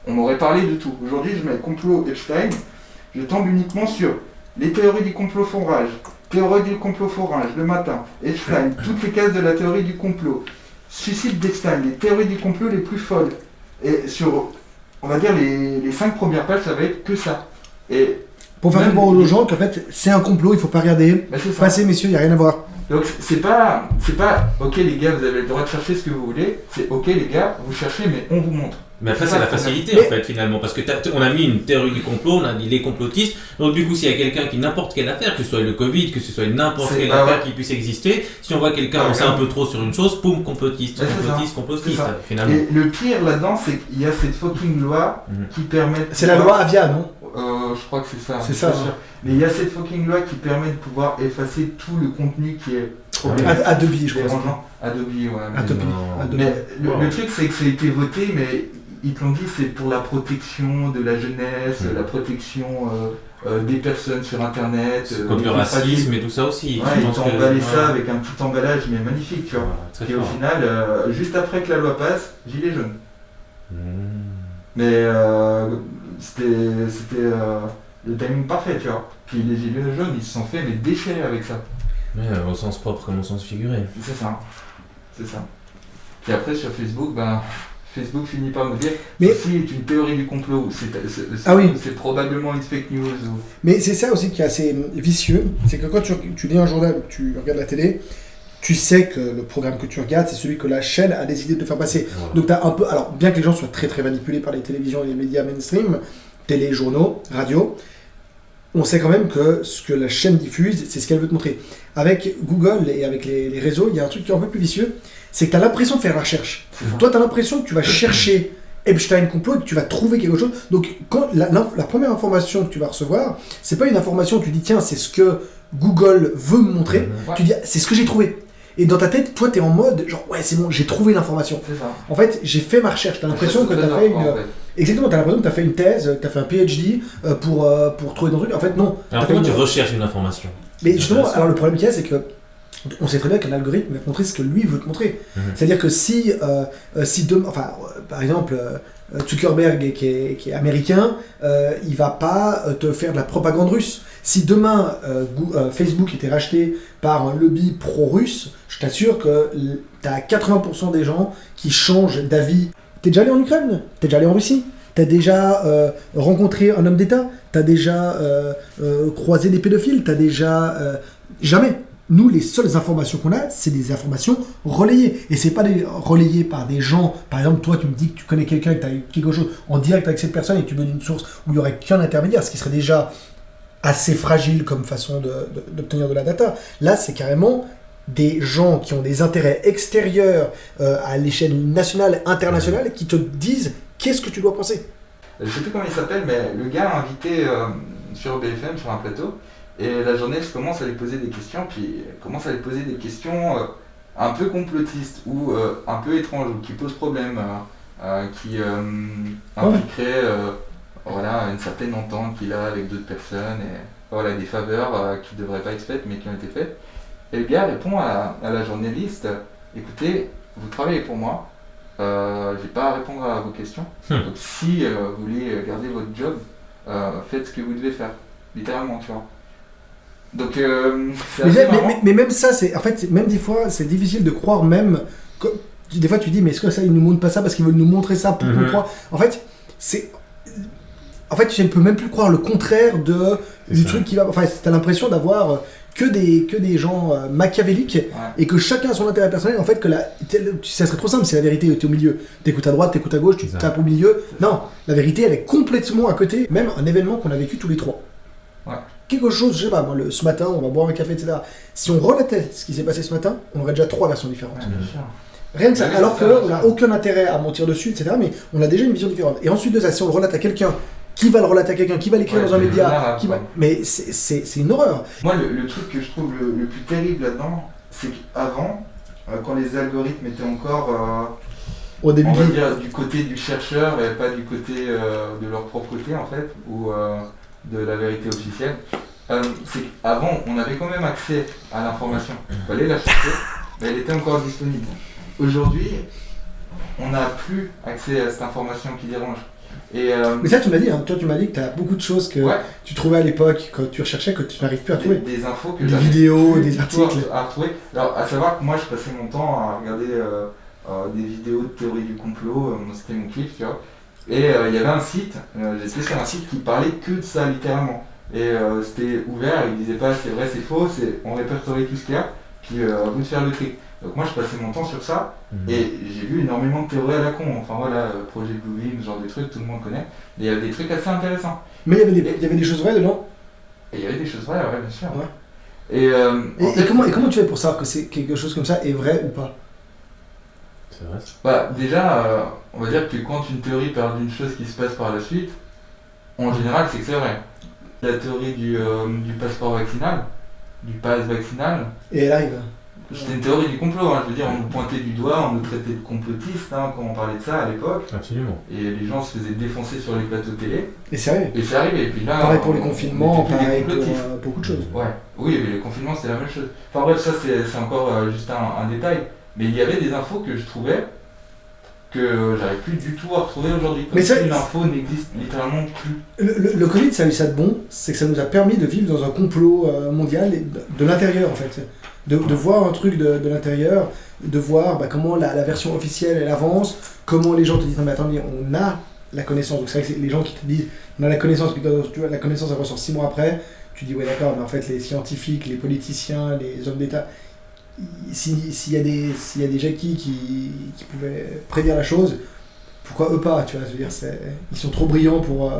On m'aurait parlé de tout. Aujourd'hui, je mets complot Epstein, je tombe uniquement sur les théories du complot fourrage, théorie du complot fourrage, le matin, Epstein, toutes les cases de la théorie du complot, suicide d'Epstein, les théories du complot les plus folles. Et sur, on va dire, les 5 premières pages, ça va être que ça. Et Pour faire même- comprendre aux gens qu'en fait, c'est un complot, il faut pas regarder. bah, c'est ça. Passez, messieurs, il n'y a rien à voir. Donc c'est pas, ok les gars, vous avez le droit de chercher ce que vous voulez, c'est ok les gars, vous cherchez mais on vous montre. Mais après, c'est la facilité Mais- en fait, finalement, parce que on a mis une théorie du complot, on a dit les complotistes. Donc, du coup, s'il y a quelqu'un qui, n'importe quelle affaire, que ce soit le Covid, que ce soit n'importe C'est- quelle bah affaire ouais. qui puisse exister, si on voit quelqu'un Ah, on sait regarde. un peu trop sur une chose, poum, complotiste, Ouais, c'est complotiste, ça. complotiste, C'est ça. finalement. Et le pire là-dedans, c'est qu'il y a cette fucking loi Mhm. qui permet. de C'est la pouvoir- loi Avia, non? Je crois que c'est ça. C'est je ça, suis pas sûr. Mais il y a cette fucking loi qui permet de pouvoir effacer tout le contenu qui est problématique. Adobe, je crois. dérangeant. Adobe, ouais. mais- Adobe. Non. Adobe. Mais Wow. le truc, c'est que ça a été voté, mais ils te l'ont dit, c'est pour la protection de la jeunesse, Mhm. la protection des personnes sur Internet. Comme les le plus racisme fragiles. et tout ça aussi. Ouais, Je ils pense t'ont que- emballé ça ouais. avec un petit emballage, mais magnifique, tu vois. Voilà, très Et au fort. final, juste après que la loi passe, gilet jaune. Mmh. Mais c'était le timing parfait, tu vois. Puis les gilets jaunes, ils se sont fait mais déchirer avec ça. Ouais, au sens propre comme au sens figuré. C'est ça. C'est ça. Puis après, sur Facebook, ben, Facebook finit par me dire Mais- ceci est une théorie du complot, Ah oui. c'est probablement une fake news. Ou... Mais c'est ça aussi qui est assez vicieux, c'est que quand tu lis un journal, tu regardes la télé, tu sais que le programme que tu regardes, c'est celui que la chaîne a décidé de te faire passer. Voilà. Donc t'as un peu, alors bien que les gens soient très très manipulés par les télévisions et les médias mainstream, télé, journaux, radio, on sait quand même que ce que la chaîne diffuse, c'est ce qu'elle veut te montrer. Avec Google et avec les réseaux, il y a un truc qui est un peu plus vicieux, c'est que tu as l'impression de faire la recherche. C'est ça. Toi, tu as l'impression que tu vas chercher Epstein complot et que tu vas trouver quelque chose. Donc, quand la première information que tu vas recevoir, c'est pas une information où tu dis tiens, c'est ce que Google veut me montrer. Ouais. Tu dis c'est ce que j'ai trouvé. Et dans ta tête, toi, tu es en mode genre ouais, c'est bon, j'ai trouvé l'information. C'est ça. En fait, j'ai fait ma recherche. Tu as l'impression que tu as Ça, fait en une. fait. Exactement, tu as l'impression que tu as fait une thèse, tu as fait un PhD pour trouver dans le truc. En fait, non. Alors, T'as fait comment tu une- recherches une information? Mais justement, Intéressant. alors le problème qu'il y a, c'est que on sait très bien qu'un algorithme va te montrer ce que lui veut te montrer. Mhm. C'est-à-dire que si demain, enfin, par exemple, Zuckerberg qui est américain, il va pas te faire de la propagande russe. Si demain Facebook était racheté par un lobby pro-russe, je t'assure que tu as 80% des gens qui changent d'avis. T'es déjà allé en Ukraine? T'es déjà allé en Russie? T'as déjà rencontré un homme d'État? T'as déjà croisé des pédophiles? T'as déjà... Jamais. Nous, les seules informations qu'on a, c'est des informations relayées. Et c'est pas relayées par des gens. Par exemple, toi, tu me dis que tu connais quelqu'un, que tu as eu quelque chose en direct avec cette personne et que tu veux une source où il n'y aurait qu'un intermédiaire, ce qui serait déjà assez fragile comme façon d'obtenir de la data. Là, c'est carrément des gens qui ont des intérêts extérieurs à l'échelle nationale, internationale, qui te disent qu'est-ce que tu dois penser. Je sais plus comment il s'appelle, mais le gars a invité sur BFM, sur un plateau, et la journaliste commence à lui poser des questions, puis elle commence à lui poser des questions un peu complotistes, ou un peu étranges, ou qui posent problème, qui impliqueraient voilà, une certaine entente qu'il a avec d'autres personnes, et voilà, des faveurs qui ne devraient pas être faites, mais qui ont été faites. Et le gars répond à la journaliste, écoutez, vous travaillez pour moi, j'ai pas à répondre à vos questions. Donc si vous voulez garder votre job, faites ce que vous devez faire, littéralement, tu vois. Donc c'est assez marrant. Mais même ça, c'est en fait, même des fois, c'est difficile de croire même. Des fois, tu dis, mais est-ce que ça, ils nous montrent pas ça parce qu'ils veulent nous montrer ça pour qu'on croie. En fait, c'est. En fait, tu ne peux même plus croire le contraire du ça. truc qui va. Enfin, t'as l'impression d'avoir que des gens machiavéliques et que chacun a son intérêt personnel. En fait, ça serait trop simple si la vérité était au milieu. T'écoutes à droite, t'écoutes à gauche, tu C'est ça. tapes au milieu. Non, la vérité, elle est complètement à côté. Même un événement qu'on a vécu tous les trois. Ouais. Quelque chose, je sais pas, moi, ce matin, on va boire un café, etc. Si on relatait ce qui s'est passé ce matin, on aurait déjà 3 versions différentes. Ouais, bien sûr. Rien que ça. Oui, Alors c'est ça, qu'on n'a c'est ça. aucun intérêt à mentir dessus, etc. Mais on a déjà une vision différente. Et ensuite de ça, si on le relate à quelqu'un, qui va le relater à quelqu'un, qui va l'écrire Ouais, dans un c'est média, vulnérable, qui va... quoi. Mais c'est une horreur. Moi, le truc que je trouve le plus terrible là-dedans, c'est qu'avant, quand les algorithmes étaient encore, Au début, on va dire, du côté du chercheur et pas du côté de leur propre côté en fait, ou de la vérité officielle, c'est qu'avant, on avait quand même accès à l'information. Il fallait la chercher, mais elle était encore disponible. Aujourd'hui, on n'a plus accès à cette information qui dérange. Et, mais ça, tu m'as dit, hein, toi, tu m'as dit que tu as beaucoup de choses que ouais, tu trouvais à l'époque, quand tu recherchais, que tu n'arrives plus à trouver. des infos que Des j'arrive vidéos, plus des du tout articles. à retrouver. Alors, à savoir que moi, je passais mon temps à regarder des vidéos de théorie du complot, c'était mon kiff, tu vois. Et il y avait un site, j'étais sur un site qui parlait que de ça, littéralement. Et c'était ouvert, il disait pas c'est vrai, c'est faux, on répertorie tout ce qu'il y a, puis à vous de faire le tri. Donc moi, je passais mon temps sur ça, et j'ai vu énormément de théories à la con. Enfin voilà, projet Bluebeam, ce genre de trucs, tout le monde connaît. Mais il y avait des trucs assez intéressants. Mais il y avait des choses vraies dedans. Et il y avait des choses vraies, ouais, bien sûr. Ouais. Et, Et comment tu fais pour savoir que c'est quelque chose comme ça est vrai ou pas? C'est vrai. bah, déjà, on va dire que quand une théorie parle d'une chose qui se passe par la suite, en général, c'est que c'est vrai. La théorie du passeport vaccinal, du pass vaccinal, Et elle arrive. c'était une théorie du complot. Hein. Je veux dire, on nous pointait du doigt, on nous traitait de complotistes hein, quand on parlait de ça à l'époque. Absolument. Et les gens se faisaient défoncer sur les plateaux télé. Et c'est arrivé. Et c'est arrivé. Et puis là, Pareil pour les on confinements, était plus des pareil pour complotistes. beaucoup de choses. Ouais, oui, mais les confinements c'est la même chose. Enfin bref, ça c'est encore juste un détail. Mais il y avait des infos que je trouvais que j'arrive plus du tout à retrouver aujourd'hui. Comme Mais ça, si l'info n'existe littéralement plus. Le Covid, ça a eu ça de bon, c'est que ça nous a permis de vivre dans un complot mondial et de l'intérieur en fait. De voir un truc de l'intérieur, de voir comment la version officielle elle avance, comment les gens te disent non mais attendez, on a la connaissance. Donc c'est vrai que c'est les gens qui te disent on a la connaissance, puis quand tu vois la connaissance elle ressort 6 mois après, tu dis ouais d'accord, mais en fait les scientifiques, les politiciens, les hommes d'État, s'il y a des jackies qui pouvaient prédire la chose, pourquoi eux pas, tu vois, je veux dire, ils sont trop brillants pour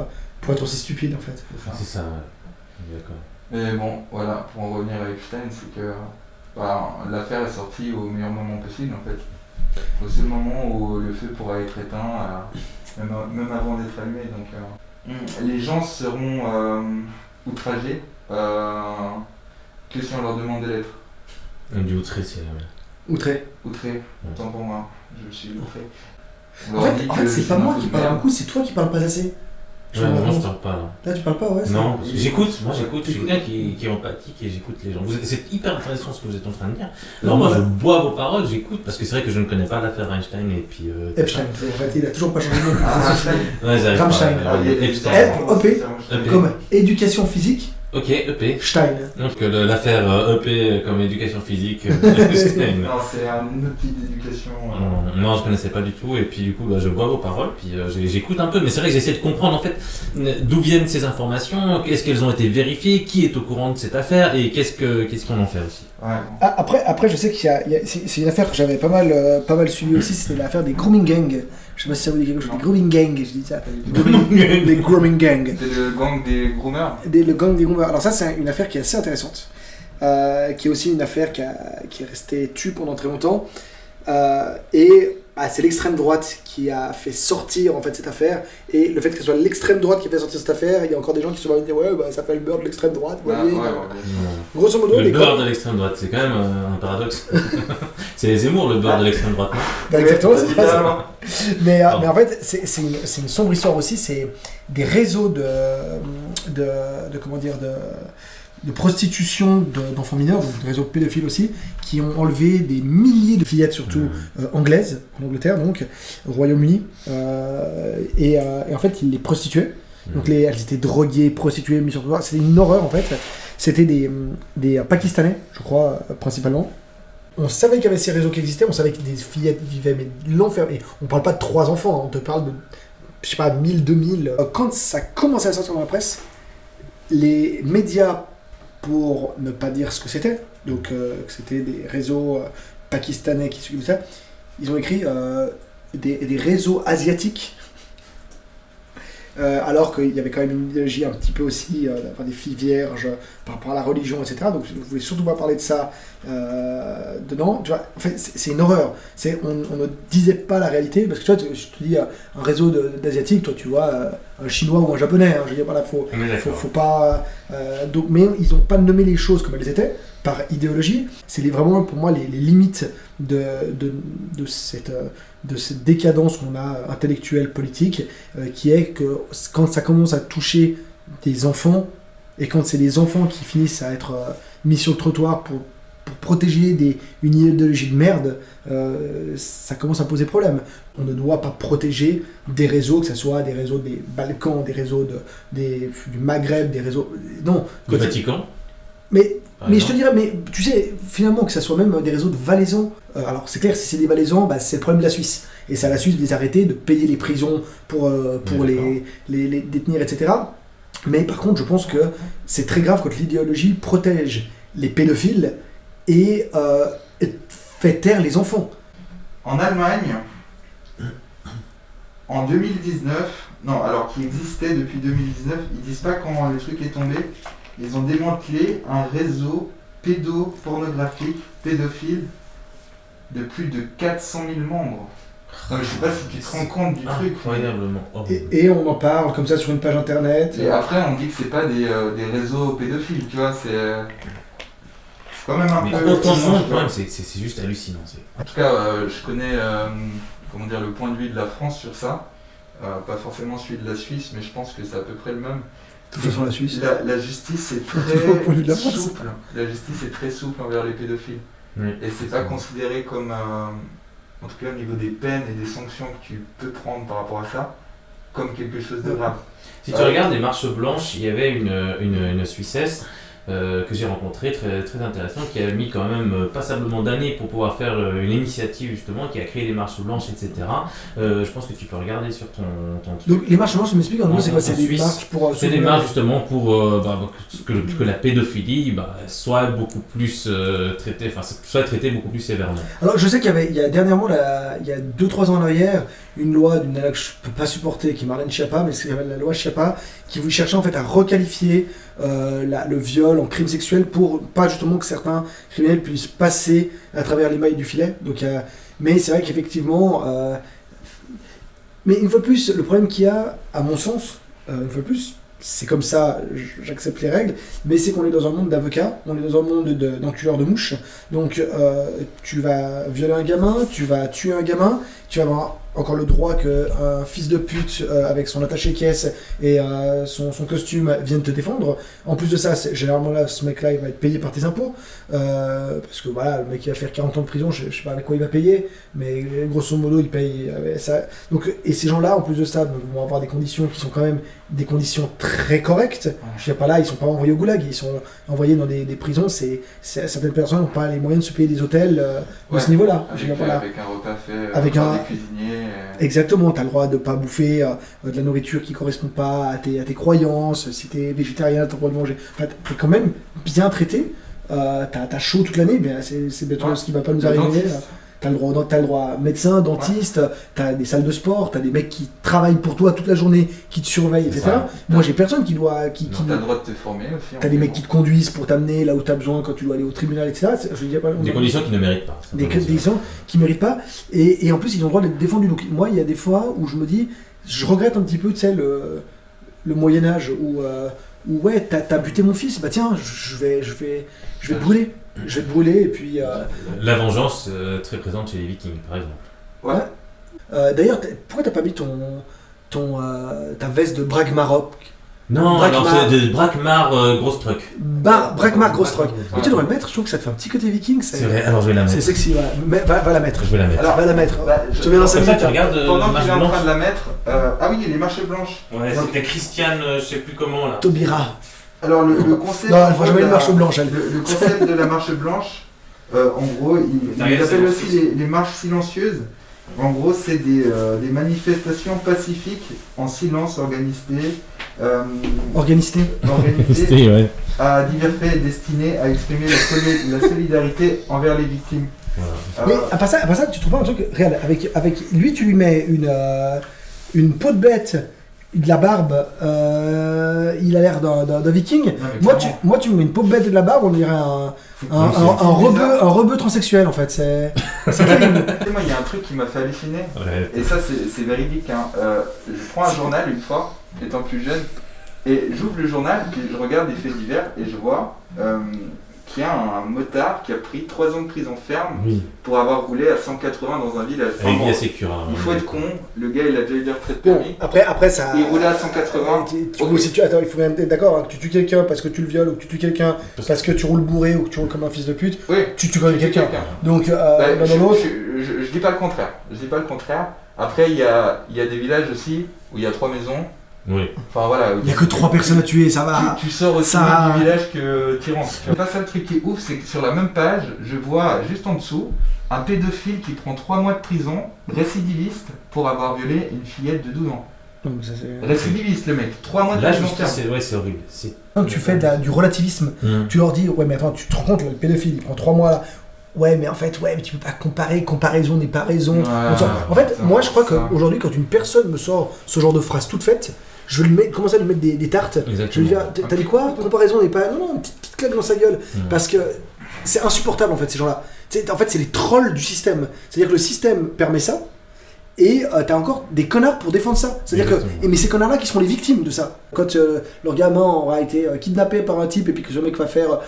être aussi stupides en fait. C'est ça, ouais. D'accord. Mais bon, voilà, pour en revenir à Epstein, c'est que l'affaire est sortie au meilleur moment possible en fait. Au seul moment où le feu pourra être éteint, même avant d'être allumé. Donc les gens seront outragés que si on leur demande de l'être. Du outré, c'est Outré. Outré, autant pour moi, je suis outré. On En leur dit fait, que c'est je pas suis moi un qui peu de parle merde. beaucoup, c'est toi qui parles pas assez. Je Ouais, me rends non, je compte. parle pas là. Là, tu parles pas, ouais. Non, parce que j'écoute, je suis quelqu'un qui est empathique et j'écoute les gens. C'est hyper intéressant ce que vous êtes en train de dire. Alors moi je bois vos paroles, j'écoute, parce que c'est vrai que je ne connais pas l'affaire Einstein et puis... Epstein, en fait, il a toujours pas changé de nom. Ouais, j'arrive pas. Rammstein. Epstein. EP. Comme éducation physique, Ok, EP. Stein. Donc l'affaire EP comme éducation physique, Einstein. Non, c'est un autre type d'éducation. Non, je connaissais pas du tout, et puis du coup, je bois vos paroles, puis j'écoute un peu, mais c'est vrai que j'essaie de comprendre en fait d'où viennent ces informations, est-ce qu'elles ont été vérifiées, qui est au courant de cette affaire, et qu'est-ce qu'on en fait aussi. Ouais. Ah, après, je sais qu'il y a c'est une affaire que j'avais pas mal suivie aussi, c'était l'affaire des grooming gangs. Je sais pas si ça vous dit quelque chose, des grooming gangs, je dis ça. Des grooming gangs. C'était le gang des groomers. Le gang des groomers. Alors ça, c'est une affaire qui est assez intéressante, qui est aussi une affaire qui est restée tue pendant très longtemps. C'est l'extrême droite qui a fait sortir en fait cette affaire, et le fait que ce soit l'extrême droite qui a fait sortir cette affaire, il y a encore des gens qui se vont dire ouais bah ça fait le beurre de l'extrême droite. Ouais, voyez. ouais. Grosso modo, Le beurre de l'extrême droite, c'est quand même un paradoxe. C'est les Zemmour, le beurre de l'extrême droite. Bah, exactement, c'est pas ça. Littéralement. Mais en fait, c'est une sombre histoire aussi. C'est des réseaux de prostitution d'enfants mineurs, donc des réseaux pédophiles aussi, qui ont enlevé des milliers de fillettes, surtout anglaises, en Angleterre, donc, au Royaume-Uni. Et en fait, ils les prostituaient. Donc elles étaient droguées, prostituées, mises sur le pouvoir. C'était une horreur en fait. C'était des Pakistanais, je crois, principalement. On savait qu'il y avait ces réseaux qui existaient, on savait que des fillettes vivaient, mais l'enfer. Et on parle pas de 3 enfants, hein, on te parle de, je sais pas, 1000, 2000. Quand ça commençait à sortir dans la presse, les médias, pour ne pas dire ce que c'était, donc que c'était des réseaux pakistanais qui s'occupent de ça, ils ont écrit des réseaux asiatiques. Alors qu'il y avait quand même une idéologie un petit peu aussi d'avoir des filles vierges par rapport à la religion, etc. Donc vous ne voulez surtout pas parler de ça dedans. Tu vois, en fait, c'est une horreur. On ne disait pas la réalité, parce que tu vois, je te dis un réseau d'asiatiques, toi tu vois un chinois ou un japonais. Je veux dire, voilà, faut d'accord. pas. Donc, mais ils n'ont pas nommé les choses comme elles étaient, par idéologie. C'est vraiment pour moi les limites de cette décadence qu'on a intellectuelle, politique, qui est que quand ça commence à toucher des enfants, et quand c'est les enfants qui finissent à être mis sur le trottoir pour protéger une idéologie de merde, ça commence à poser problème. On ne doit pas protéger des réseaux, que ce soit des réseaux des Balkans, des réseaux du Maghreb, des réseaux... Non. Du Vatican. Mais je te dirais, mais tu sais, finalement, que ça soit même des réseaux de valaisans, alors c'est clair, si c'est des valaisans, c'est le problème de la Suisse. Et c'est à la Suisse de les arrêter, de payer les prisons pour les détenir, etc. Mais par contre, je pense que c'est très grave quand l'idéologie protège les pédophiles et fait taire les enfants. En Allemagne, en 2019, qui existait depuis 2019, ils disent pas quand le truc est tombé, ils ont démantelé un réseau pédopornographique, pédophile, de plus de 400 000 membres. Non, mais je sais pas si tu te rends compte du truc. Incroyablement. Et on en parle comme ça sur une page internet. Et après, on dit que c'est pas des réseaux pédophiles, tu vois, c'est quand même un peu... Autant de monde, quand même, c'est juste hallucinant. En tout cas, je connais le point de vue de la France sur ça. Pas forcément celui de la Suisse, mais je pense que c'est à peu près le même. De toute façon, la Suisse. La justice est très souple. La justice est très souple envers les pédophiles. Oui. Et c'est pas considéré comme, en tout cas au niveau des peines et des sanctions que tu peux prendre par rapport à ça, comme quelque chose de grave. Si tu regardes les marches blanches, il y avait une Suissesse que j'ai rencontrée, très, très intéressante, qui a mis quand même passablement d'années pour pouvoir faire une initiative justement, qui a créé les marches blanches, etc. Je pense que tu peux regarder sur ton truc. Donc les marches blanches, je m'explique, en gros c'est quoi? C'est des marches pour... C'est des marches justement pour que la pédophilie soit beaucoup plus traitée, soit traitée beaucoup plus sévèrement. Alors je sais qu'il y a dernièrement, il y a 2-3 ans en arrière, une loi d'une nana que je peux pas supporter, qui est Marlène Schiappa, mais c'est la loi Schiappa, qui voulait chercher en fait à requalifier le viol en crime sexuel pour pas justement que certains criminels puissent passer à travers les mailles du filet. Donc, mais c'est vrai qu'effectivement, mais une fois de plus, le problème qu'il y a, à mon sens, une fois de plus, c'est comme ça, j'accepte les règles, mais c'est qu'on est dans un monde d'avocats, on est dans un monde d'enculeurs de mouches. Donc tu vas violer un gamin, tu vas tuer un gamin, tu vas avoir encore le droit qu'un fils de pute avec son attaché-caisse et son costume vienne te défendre. En plus de ça, généralement là, ce mec-là, il va être payé par tes impôts. Parce que voilà, le mec il va faire 40 ans de prison, je sais pas avec quoi il va payer, mais grosso modo, il paye ça. Donc, et ces gens-là, en plus de ça, vont avoir des conditions qui sont quand même des conditions très correctes. Je veux dire, pas là, ils sont pas envoyés au goulag, ils sont envoyés dans des prisons. Certaines personnes n'ont pas les moyens de se payer des hôtels à ce niveau-là. Avec un repas fait avec par des cuisiniers. Exactement, tu as le droit de ne pas bouffer de la nourriture qui ne correspond pas à tes croyances. Si tu es végétarien, tu as le droit de manger. Enfin, tu es quand même bien traité. T'as chaud toute l'année, c'est bientôt ce qui va pas nous arriver. T'as le droit à médecin, dentiste, t'as des salles de sport, t'as des mecs qui travaillent pour toi toute la journée, qui te surveillent, etc. Moi j'ai personne qui doit... T'as le droit de te former aussi. T'as des mecs qui te conduisent pour t'amener là où t'as besoin quand tu dois aller au tribunal, etc. Des conditions qui ne méritent pas. Des conditions qui ne méritent pas. Et en plus ils ont le droit d'être défendus. Donc moi il y a des fois où je me dis, je regrette un petit peu, tu sais, le Moyen-Âge où ouais, t'as buté mon fils, bah tiens, je vais te brûler. Je vais te brûler et puis... La vengeance très présente chez les Vikings, par exemple. Ouais. D'ailleurs, pourquoi t'as pas mis ta veste de Bragmarok? Non, alors c'est de Brakmar Grosse Truck. Brakmar Grosse Truck. Mais tu devrais le mettre, je trouve que ça te fait un petit côté viking. C'est vrai, alors je vais la mettre. C'est sexy, ouais. Va la mettre. Je vais la mettre. Alors, va la mettre. Je vais dans Comme ça, tu regardes pendant marche qu'il est en blanche. train de la mettre... ah oui, les marches blanches. Ouais, c'était Christiane, je sais plus comment là. Taubira. Alors le concept... Non, elle fera jamais une marche blanche, elle. Le concept de la marche blanche, en gros, il appelle aussi les marches silencieuses. En gros, c'est des manifestations pacifiques en silence organisées Ouais. à divers faits destinés à exprimer la solidarité envers les victimes. Voilà. Mais à part ça, tu trouves pas un truc réel avec lui, tu lui mets une peau de bête, de la barbe, il a l'air d'un viking. Moi, tu me mets une peau de bête et de la barbe, on dirait un rebeu transsexuel en fait. C'est terrible. Moi, il y a un truc qui m'a fait halluciner. Ouais. Et ça, c'est véridique. Hein. Je prends un journal une fois, étant plus jeune. Et j'ouvre le journal, puis je regarde les faits divers et je vois qu'il y a un motard qui a pris 3 ans de prison ferme Oui. pour avoir roulé à 180 dans un village. Avec Enfin, Guy Sécura. il faut être con, le gars il a déjà eu des retraites Bon, permis. après ça. Il roulait à 180. Attends, il faut bien être d'accord, hein, que tu tues quelqu'un parce que tu le violes, ou que tu tues quelqu'un parce que tu roules bourré, ou que tu roules comme un fils de pute, Oui, tu tues quand même tu tues quelqu'un. Donc, Bah, l'un dans l'autre. je dis pas le contraire. Je dis pas le contraire. Après, il y a des villages aussi où il y a 3 maisons. Oui. Enfin voilà. Il n'y a que 3 personnes à tuer, ça va. Tu sors aussi ça- du village que tu rentres. Pas ça le truc qui est ouf, c'est que sur la même page, je vois juste en dessous un pédophile qui prend 3 mois de prison, récidiviste, pour avoir violé une fillette de 12 ans. Donc, ça, c'est- Récidiviste le mec, 3 mois de Là, prison juste, ferme. c'est horrible. C'est... Quand tu fais du relativisme, tu leur dis, ouais, mais attends, tu te rends compte, le pédophile, il prend 3 mois là. Ouais, mais en fait, ouais, mais tu peux pas comparer, comparaison n'est pas raison. Ouais, En fait, ça, moi, je crois ça. qu'aujourd'hui, quand une personne me sort ce genre de phrase toute faite, je vais commencer à lui mettre des tartes. Je vais Exactement. lui dire, t'as dit quoi? Comparaison n'est pas. Non, une petite claque dans sa gueule. Parce que c'est insupportable, en fait, ces gens-là. En fait, c'est les trolls du système. C'est-à-dire que le système permet ça, et t'as encore des connards pour défendre ça. C'est-à-dire que. Exactement. Mais ces connards-là qui seront les victimes de ça. Quand leur gamin aura été kidnappé par un type, et puis que ce mec va faire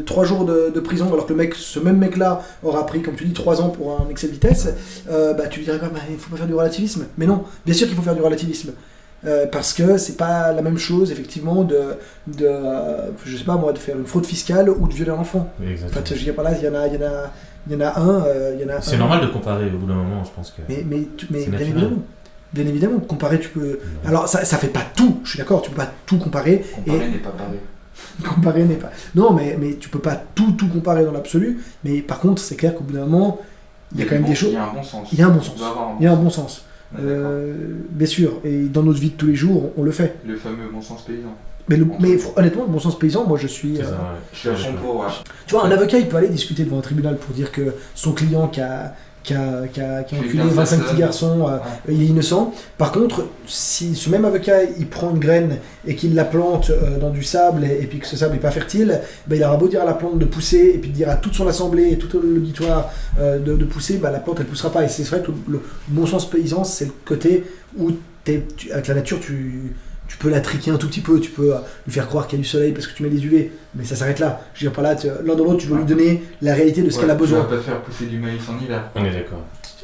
3 jours de prison, alors que ce même mec-là aura pris, comme tu dis, 3 ans pour un excès de vitesse, bah tu lui dirais, bah, il faut pas faire du relativisme. Mais non, bien sûr qu'il faut faire du relativisme. Parce que c'est pas la même chose, effectivement, je sais pas moi, de faire une fraude fiscale ou de violer un enfant. En Exactement. fait, je dis pas là, il y en a un. C'est normal de comparer au bout d'un moment, je pense que. Mais C'est bien naturel. évidemment. Bien évidemment, comparer, tu peux. Alors, ça fait pas tout, je suis d'accord, tu peux pas tout comparer. Comparer n'est pas pareil. Comparer n'est pas. Non, mais tu peux pas tout comparer dans l'absolu. Mais par contre, c'est clair qu'au bout d'un moment, il y a quand même des choses. Il y a un bon sens. Il y a un bon sens. Il doit avoir un Il y a un bon bon sens. sens. D'accord. Bien sûr, et dans notre vie de tous les jours, on le fait. Le fameux bon sens paysan. Mais honnêtement, le bon sens paysan, moi je suis. C'est ça, ouais. Je suis à fond pour. Ouais. Tu vois, un avocat, il peut aller discuter devant un tribunal pour dire que son client qui a enculé 25 petits garçons, il est innocent. Par contre, si ce même avocat, il prend une graine et qu'il la plante dans du sable, et puis que ce sable n'est pas fertile, ben, il aura beau dire à la plante de pousser, et puis dire à toute son assemblée et tout l'auditoire de pousser, ben, la plante, elle ne poussera pas. Et c'est vrai que le bon sens paysan, c'est le côté où avec la nature, tu peux la triquer un tout petit peu, tu peux lui faire croire qu'il y a du soleil parce que tu mets des UV, mais ça s'arrête là. Je veux dire, pas là, l'un dans l'autre, tu dois lui donner la réalité de ce qu'elle a besoin. Tu vas pas faire pousser du maïs en hiver. On est d'accord.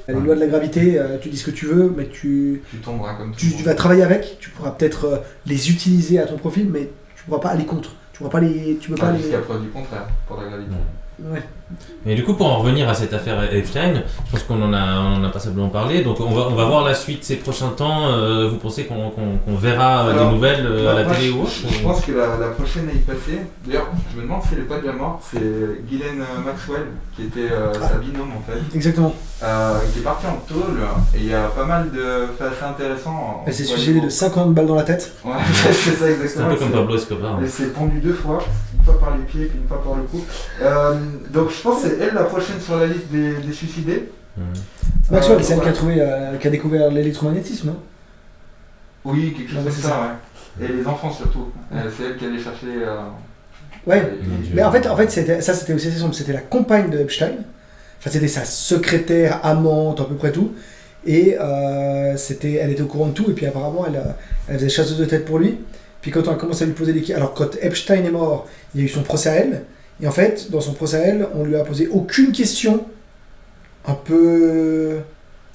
Les lois de la gravité, tu dis ce que tu veux, mais tu Tu tomberas comme tout le monde. vas travailler avec, tu pourras peut-être les utiliser à ton profil, mais tu pourras pas aller contre. Tu pourras pas les. Tu peux pas les. Jusqu'à preuve du contraire pour la gravité. Ouais. Mais du coup, pour en revenir à cette affaire Epstein, je pense qu'on en a passablement parlé. Donc, on va voir la suite ces prochains temps. Vous pensez qu'on verra Alors, des nouvelles à la moi, télé ou autre je pense que la prochaine à y passer. D'ailleurs, je me demande si elle n'est pas déjà morte. C'est Ghislaine Maxwell, qui était sa binôme en fait, Exactement. qui est partie en tôle. Et il y a pas mal de faits assez intéressants. Elle s'est suicidée de 50 balles dans la tête. Ouais, c'est ça C'est exactement. un peu comme Pablo Escobar. Elle s'est pendue 2 fois, une fois par les pieds puis une fois par le cou. Donc je pense que c'est elle la prochaine sur la liste des suicidés. Maxwell, c'est elle voilà. qui a découvert l'électromagnétisme, non? Oui, quelque chose Ouais, comme c'est ça, ouais. Et les enfants surtout. C'est elle qui allait chercher. Ouais. Mon Dieu. Mais en fait c'était aussi simple. C'était la compagne de Epstein. Enfin, c'était sa secrétaire, amante, à peu près tout. Et elle était au courant de tout. Et puis apparemment, elle faisait chasseuse de tête pour lui. Puis quand on a commencé à lui poser des questions. Alors, quand Epstein est mort, il y a eu son procès à elle. Et en fait, dans son procès à elle, on lui a posé aucune question un peu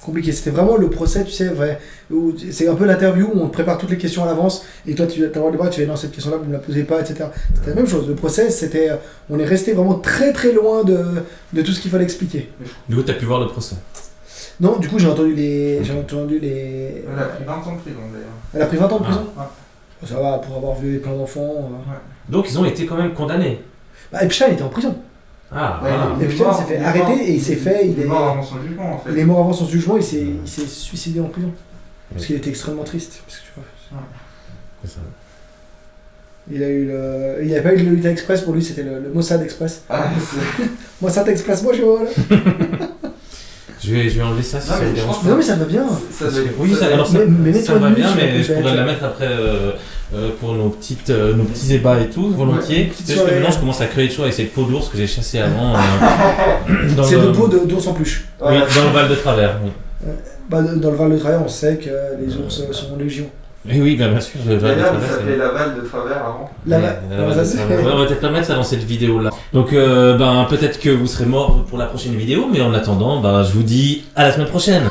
compliquée. C'était vraiment le procès, tu sais, vrai. C'est un peu l'interview où on te prépare toutes les questions à l'avance. Et toi, tu vas t'avoir le bras, tu fais non, cette question-là, vous ne me la posez pas, etc. C'était la même chose. Le procès, on est resté vraiment très très loin de tout ce qu'il fallait expliquer. Du coup, t'as pu voir le procès. Non, du coup, j'ai entendu les. Elle a pris 20 ans de prison d'ailleurs. Elle a pris 20 ans de prison. Ouais. Ça va, pour avoir violé plein d'enfants. Donc, ils ont été quand même condamnés. Bah, Epstein était en prison. Ah, Ouais, voilà. il est Epstein mort, s'est fait il est arrêter mort. et il s'est fait. Il est mort avant son jugement en fait. Il est mort avant son jugement, il s'est suicidé en prison. Parce qu'il était extrêmement triste. Parce que, tu vois, C'est ça. il n'avait pas eu le Lolita Express, pour lui c'était le Mossad Express. Ah, c'est- Mossad Express, bonjour. Je vais enlever ça si Non, ça mais vous je dérange pense pas. Non mais ça va bien. ça Parce doit que- être- oui, ça, alors ça, mais ça mets-toi va nu bien, sur la mais je poubelle. pourrais la mettre après pour nos petits ébats et tout, volontiers. Ouais, petite Parce que soirée. maintenant, je commence à crever de chaud avec cette peau d'ours que j'ai chassée avant. Dans C'est le- de peau d'ours en peluche. Oui, dans le Val de Travers. Oui. Bah, dans le Val de Travers, on sait que les ours sont légion. Et oui, bien sûr. Le Val de D'ailleurs, il Travers, s'appelait Laval de Travers avant. on va peut-être pas mettre ça dans cette vidéo là. Donc peut-être que vous serez mort pour la prochaine vidéo, mais en attendant, je vous dis à la semaine prochaine.